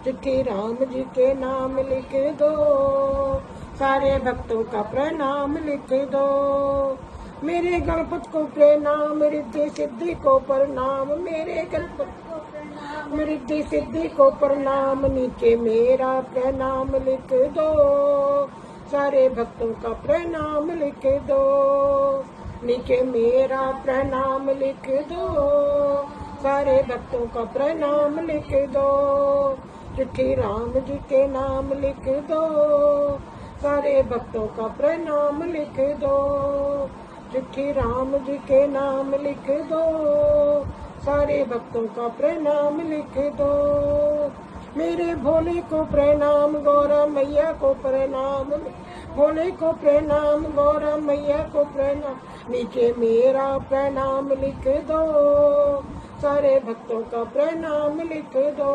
चिट्ठी राम जी के नाम लिख दो, सारे भक्तों का प्रणाम लिख दो। मेरे गणपति को प्रणाम, रिद्धि सिद्धि को प्रणाम, मेरे गणपति को प्रणाम, रिद्धि सिद्धि को प्रणाम। नीचे मेरा प्रणाम लिख दो, सारे भक्तों का प्रणाम लिख दो। नीचे मेरा प्रणाम लिख दो, सारे भक्तों का प्रणाम लिख दो। चिट्ठी राम जी के नाम लिख दो, सारे भक्तों का प्रणाम लिख दो। चिट्ठी राम जी के नाम लिख दो, सारे भक्तों का प्रणाम लिख दो। मेरे भोले को प्रणाम, गौरा मैया को प्रणाम, भोले को प्रणाम, गौरा मैया को प्रणाम। नीचे मेरा प्रणाम लिख दो, सारे भक्तों का प्रणाम लिख दो।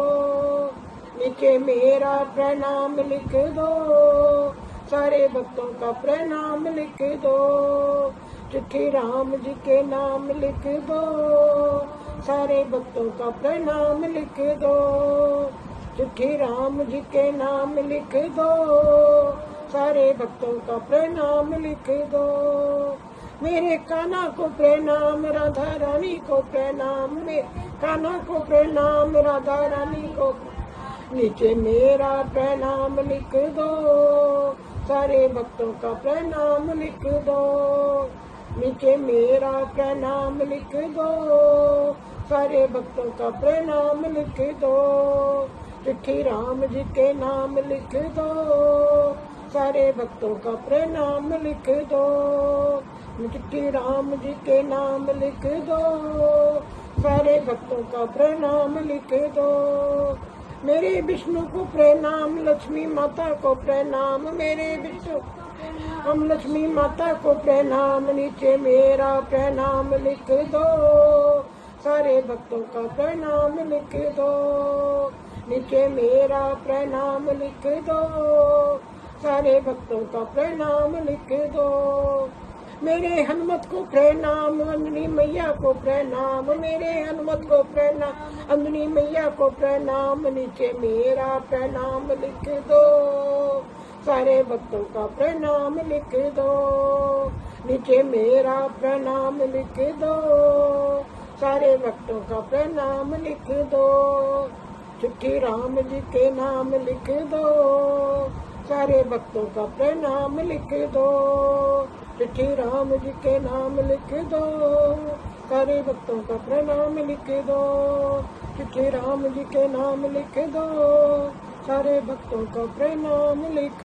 नीचे मेरा प्रणाम लिख दो, सारे भक्तों का प्रणाम लिख दो। चिट्ठी राम जी के नाम लिख दो, सारे भक्तों का प्रणाम लिख दो। चिट्ठी राम जी के नाम लिख दो, सारे भक्तों का प्रणाम लिख दो। मेरे कान्हा को प्रणाम, राधा रानी को प्रणाम, मेरे कान्हा को प्रणाम, राधा रानी को। नीचे मेरा प्रणाम लिख दो, सारे भक्तों का प्रणाम लिख दो। नीचे मेरा प्रणाम लिख दो, सारे भक्तों का प्रणाम लिख दो। चिट्ठी राम जी के नाम लिख दो, सारे भक्तों का प्रणाम लिख दो। चिट्ठी राम जी के नाम लिख दो, सारे भक्तों का प्रणाम लिख दो। मेरे विष्णु को प्रणाम, लक्ष्मी माता को प्रणाम, मेरे विष्णु हम लक्ष्मी माता को प्रणाम। नीचे मेरा प्रणाम लिख दो, सारे भक्तों का प्रणाम लिख दो। नीचे मेरा प्रणाम लिख दो, सारे भक्तों का प्रणाम लिख दो। मेरे हनुमत को प्रणाम, अंजनी मैया को प्रणाम, मेरे हनुमत को प्रणाम, अंजनी मैया को प्रणाम। नीचे मेरा प्रणाम लिख दो, सारे भक्तों का प्रणाम लिख दो। नीचे मेरा प्रणाम लिख दो, सारे भक्तों का प्रणाम लिख दो। चिट्ठी राम जी के नाम लिख दो, सारे भक्तों का प्रणाम लिख दो। चिट्ठी राम जी के नाम लिख दो, सारे भक्तों का प्रणाम लिख दो। चिट्ठी राम जी के नाम लिख दो, सारे भक्तों का प्रणाम लिख